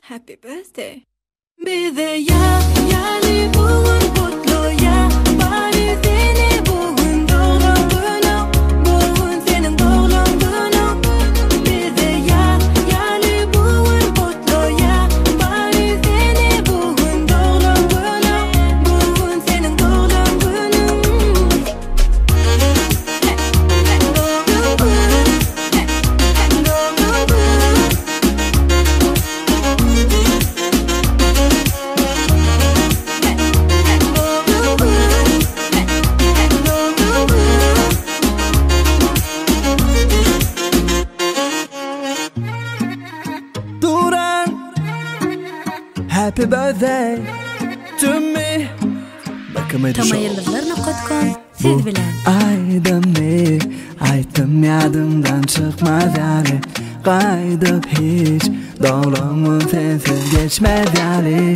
Happy birthday. Bir de yani bugün kutlu ya. Bari seni bugün doğum günü. Bugün senin doğum günü. Bir de yani bugün kutlu ya. Bari seni bugün doğum günü. Bugün senin doğum günü. Happy birthday to me. Tamayıldızlar.com siz bilen. Aydın aytım yadımdan çıkmaz yani. Qaydıp hiç doğrumun sensiz geçmez yani.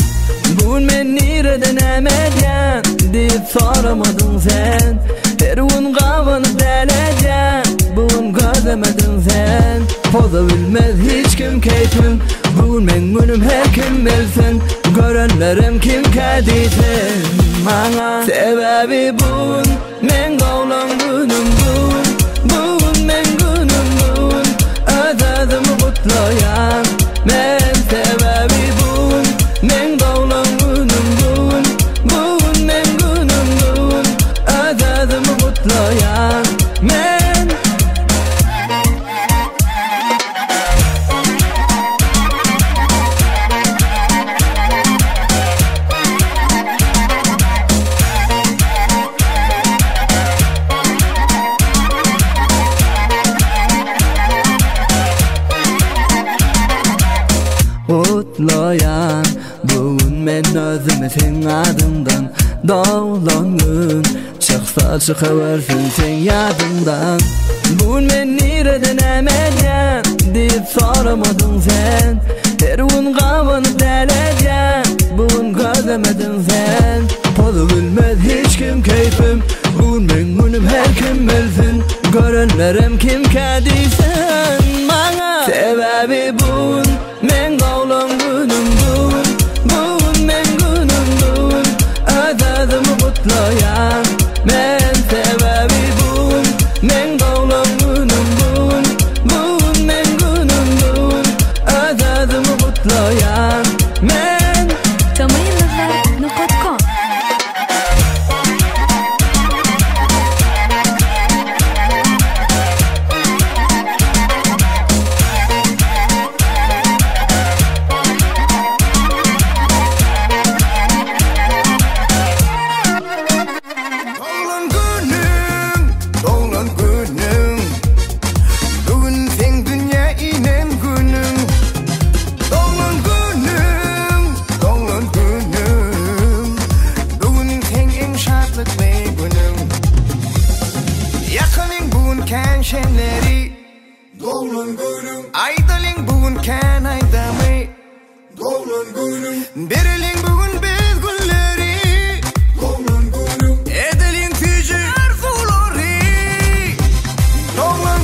Bugün men nereden emedyen deyip soramadın sen. Her gün kavanıp deleceksin. Bugün gözlemedin sen. Poza bilmez hiç kim keyfim. Bugün men günüm her kim bilsin. Görenlerim kim kadiysin. Bana sebebi bugün men doğulan günüm bugün. Bugün men günüm bugün. Özledim kutlayan. Men sebebi bugün men doğulan günüm bugün. Bugün men günüm bugün. Özledim kutlayan. Men kutlayan. Bugün men özümü sen adından doğulan gün. Çıksa çıkıversin sen yadından. Bugün men nereden emedyen deyip soramadın sen. Her gün kavanıp deleceksin. Bugün gözlemedin sen. Pozu bilmez hiç kim keyfim. Bugün men günüm her kim bilsin. Görenlerim kim kadiysin. Bana sebebi bugün men doğulan günüm bugün. Bugün men günüm bugün. Özledim kutlayan. Men sebebi bugün men doğulan günüm bugün. Bugün men günüm bugün. Özledim kutlayan. Men Tamayıldızlar.com Doğulan günüm Aydaling bugün kan aydamay Doğulan günüm Beriling bugün biz gulleri Doğulan günüm Edeling tücü arzuları Doğulan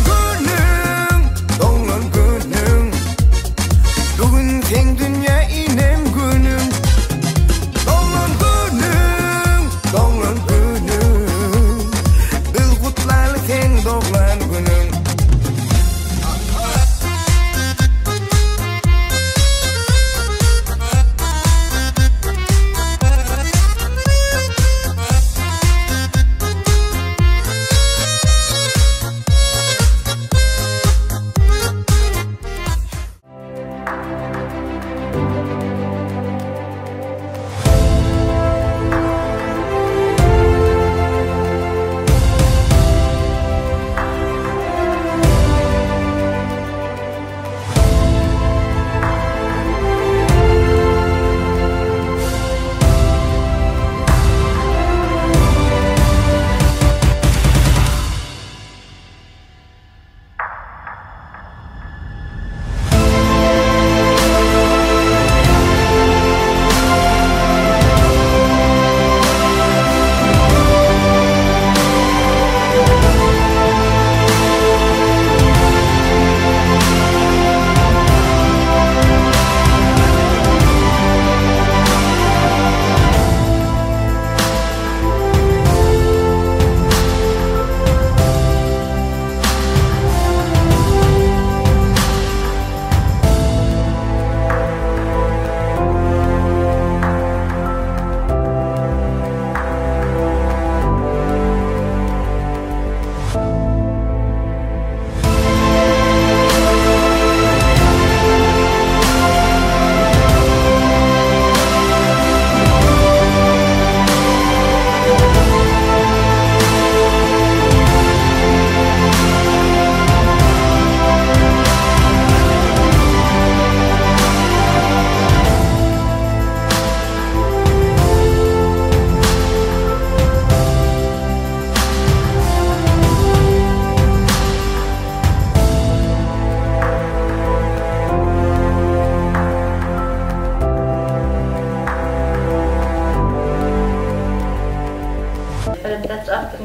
günüm Bugün sen dünya inem günüm Doğulan günüm Biz kutlarlı sen doğulan günüm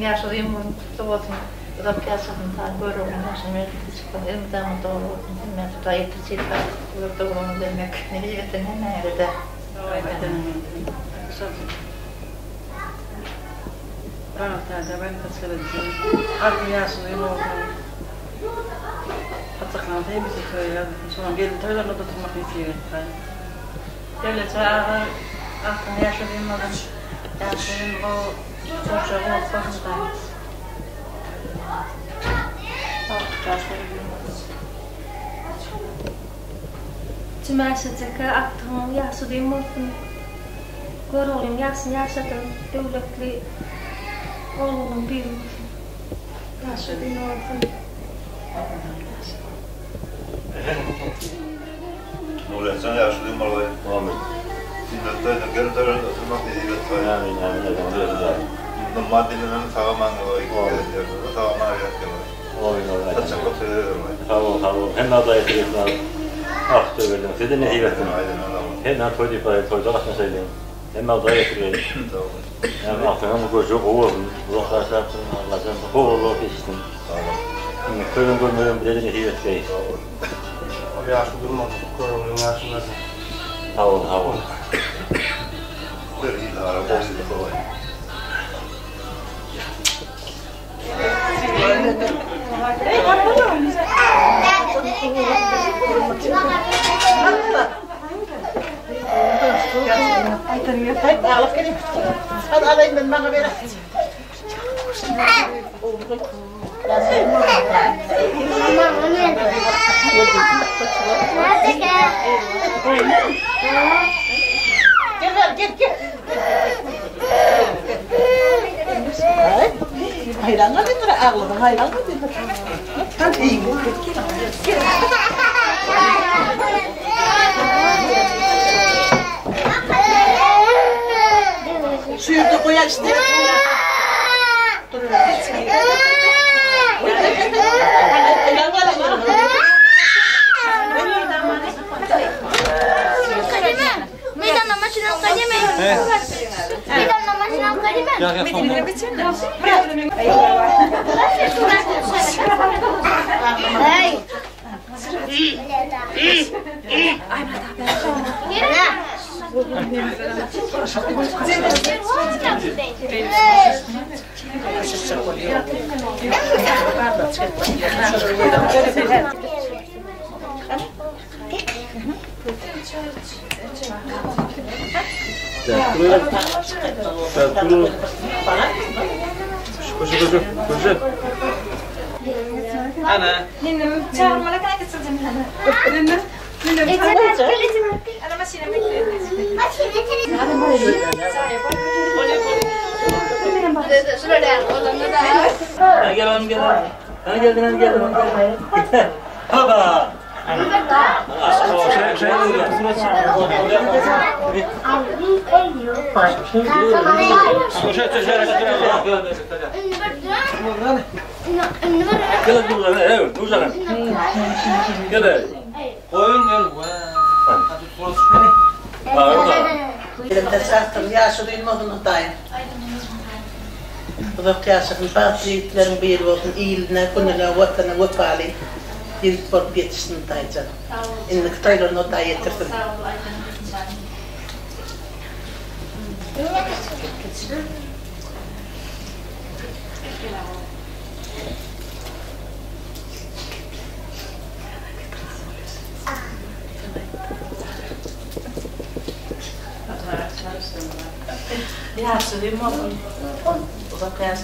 yaşadığım tuvaletini rapkasının görüyorum şimdi elimden doğru hemen tutayım tutayım doğru demek ne diyeyim nerede Rahatlarca ben kaçırdım. Artık yaşlıyım oldum. Hatta hepsi köye. Sonra gelin töylerine de tutmak istiyorum. Öylece artık yaşlıyım oldum. Yaşlıyım o çocuğu olmasın. Cumartesi akşam yaşadığım olsun. Görüyorum yaşadım. Devletli oğlum bir yaşadığım olsun. Nurhan sen yaşlıyım olayı. Muhammed. Sinirde de geri dönüp oturmak dediği var. Yani maddelerini tamamen tamamen ayaklanıyor. Saçak oturuyorum. Tamam. Hem adayı sayısından söyledim. Size ne hibetim? Hem toyda bakma söyleyeyim. Hem adayı sayısından. Hem aklına mı koşuyor oğlum. Uzaklaşa yaptın. Allah'ım oğlu geçtin. Köyün görmüyorum bir de ne hibetleyiz. O yaşlı durmadı. Koyunun yaşında. Havul. Böyle iyi de araba olsun da kolay. Hadi alayım ben bana ver. Gel. Hayranlar nedir ağladın? Hayranlar nedir? Hadi iyi. Suyu da koyar işte. Dur. Hayranlar nedir? أنا شهر ولا كان كتصدم هنا أنا ماشي Ja, så vi må og så kan jeg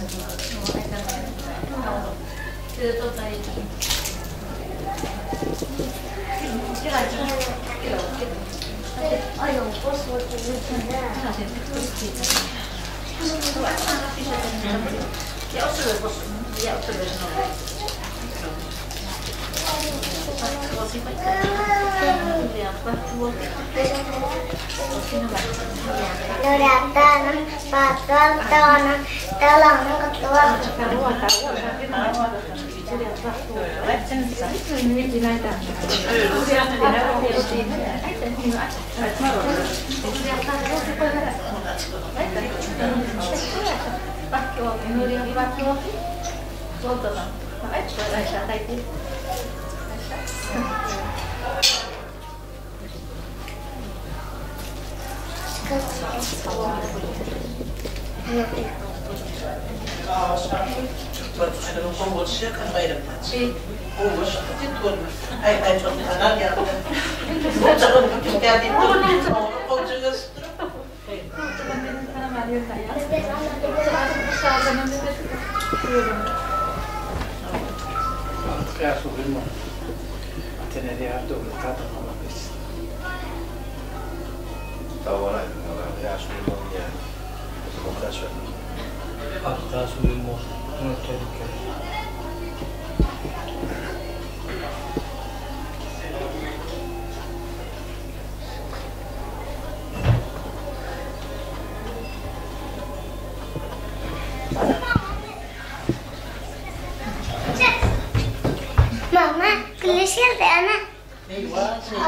ماما كلش يلدي أنا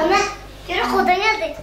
أنا كده خدها يلدي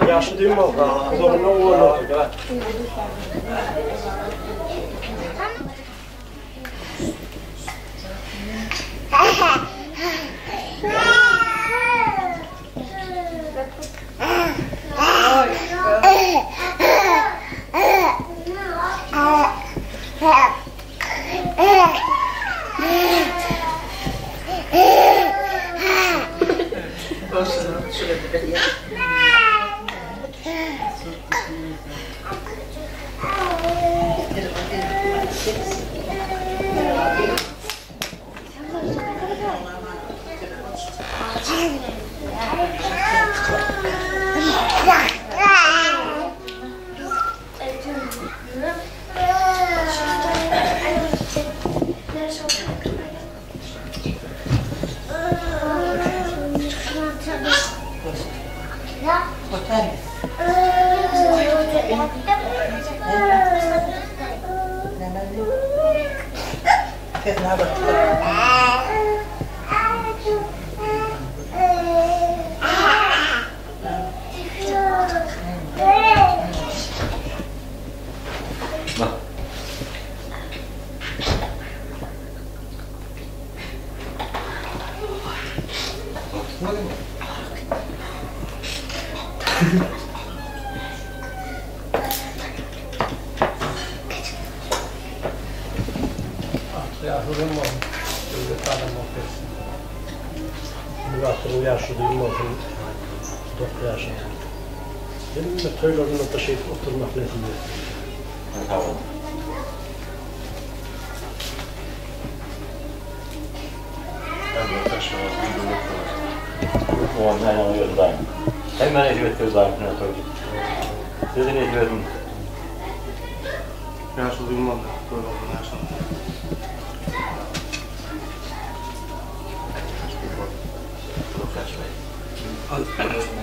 Yaşlı değil mi o? Zorunda olur.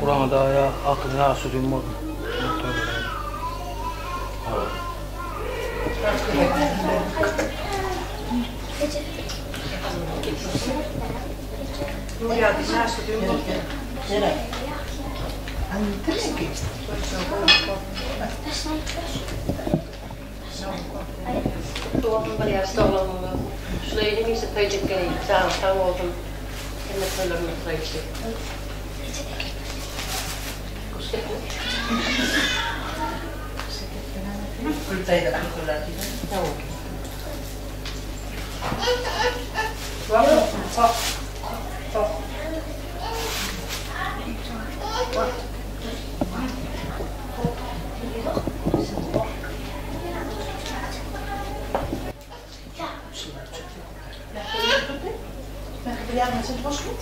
Kur'an'da ya aklına sürüm var. Ja, die naast de deur. Tuohon väliä stolon slöi nimissä pöytäkkäin tauolta ennen pöllön reiksi. Kyllä teitä kyllä. Joo. Ja, maar het was goed.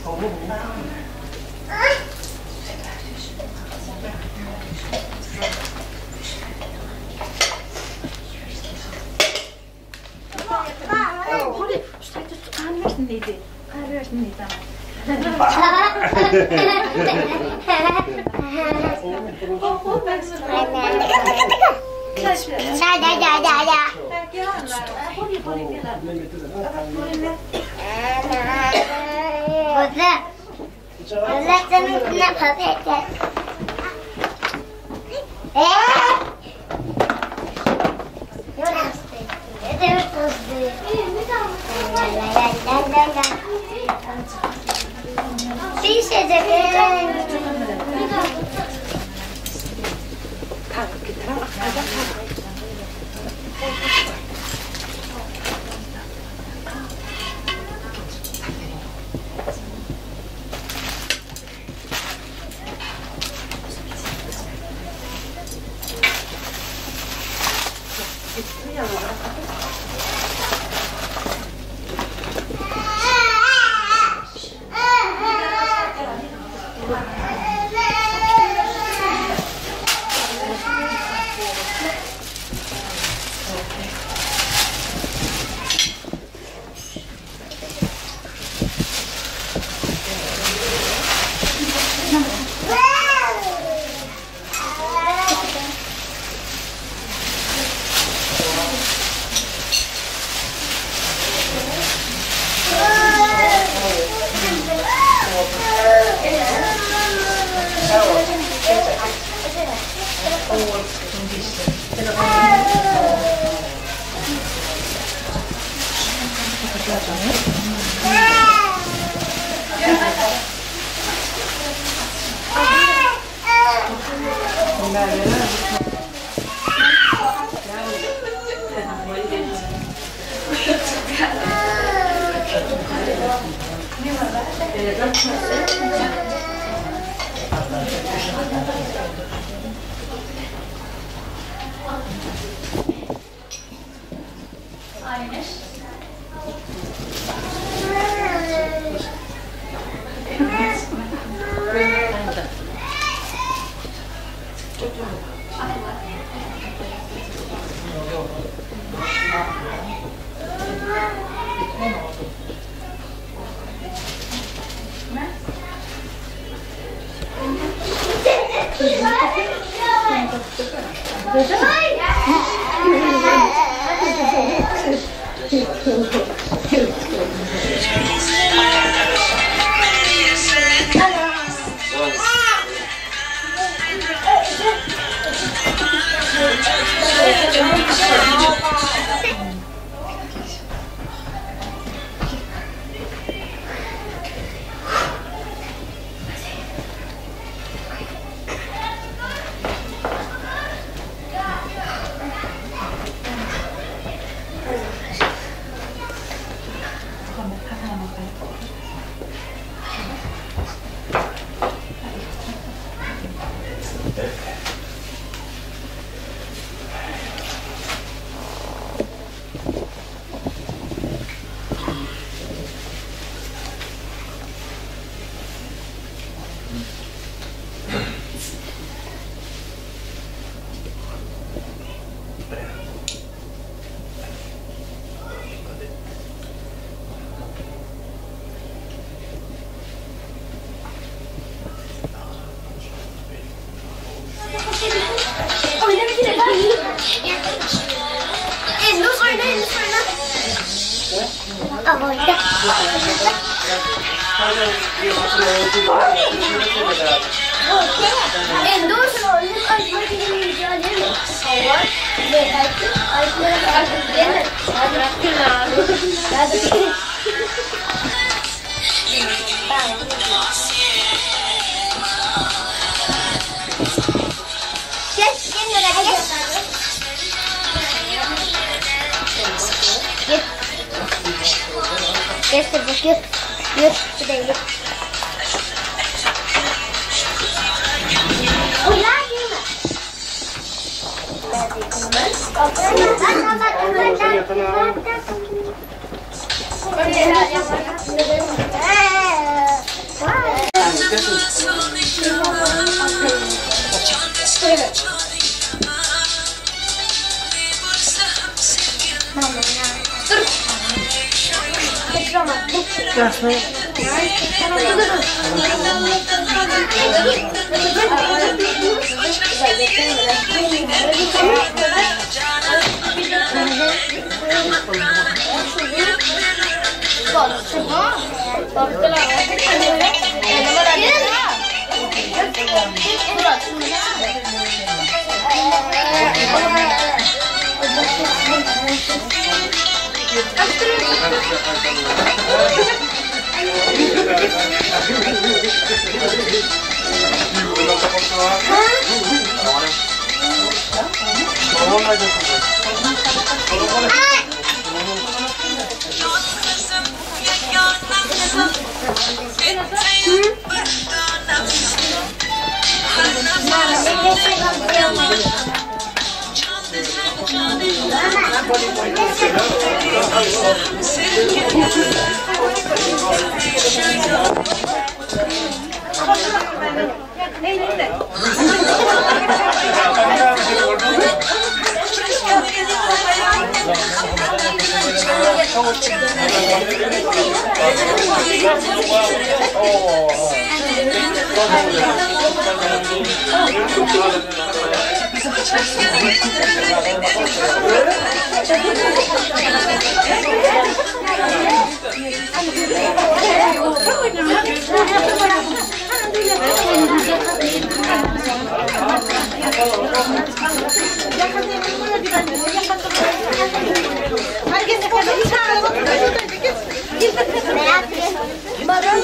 Barın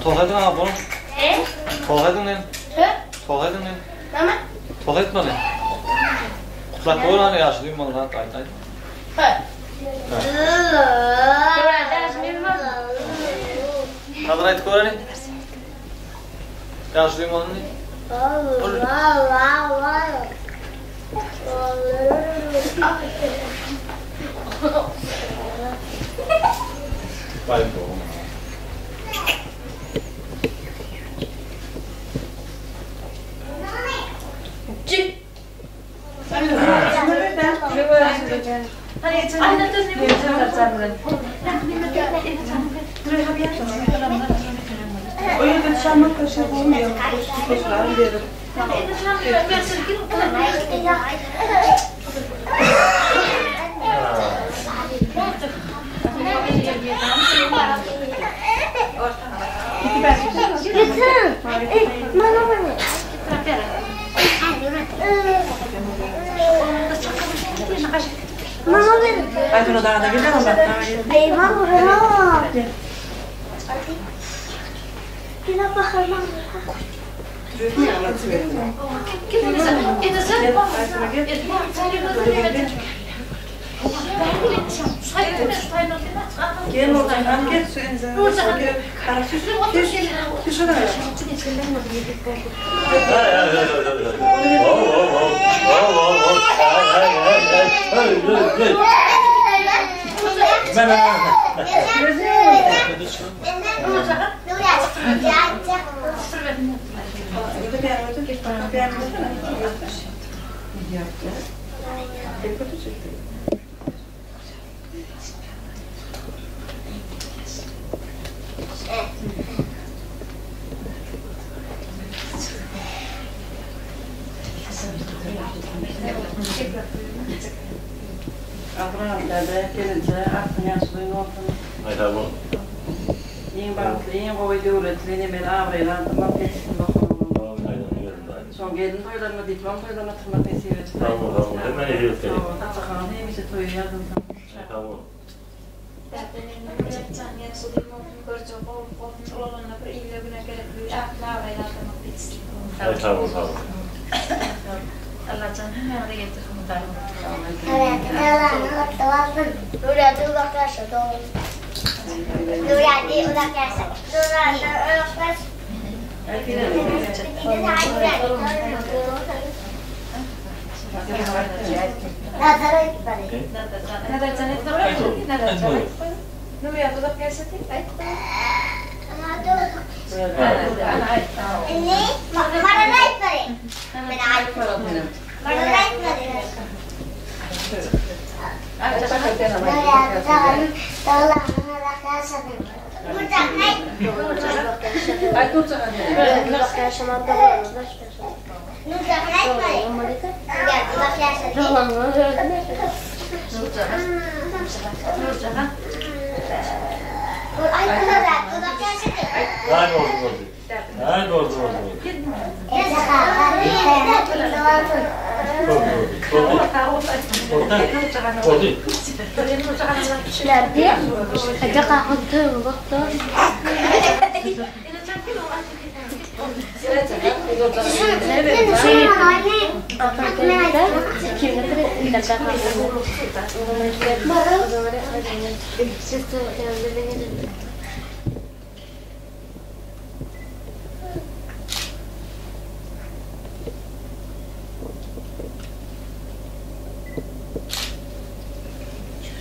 Tolhaydın ha bunu. Ne? Tolhaydın ne? He? Tolhaydın ne? Tamam. Tola etmeli. Kulak oğlanı yaşlıyım onu rahat aytay. Hazır ayt ko'rani. Yaşlıyım onu. Bayım doğum. Çık. Hani anne de ne yapacağım? O yüzden şanlık kaşığı olmuyor. Koşular verir. Mama ver. Hadi onu daha da gidelim bak. Mama ver. Gel bakalım. Gel oradan gel su enze. Karışır. Piş ona ver. Abramlarda gelince aklın yaşlığın ortamı. Ayta bu. Yeni boyu devletliğini ben avrayla ama peşin bakalım. Son gelin toylarına diplom toylarına tırnak nesiyle çıkıyor. Tamam. Hemen ediyoruz seni. Atakan neymişse toyu yazıldım. Tamam. Tamam. Allah canım hemen de getir muhtarım. Evet, evet, Nuradi uzaklaştı. Nuradi uzaklaştı.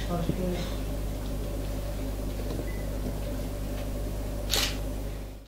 Hoş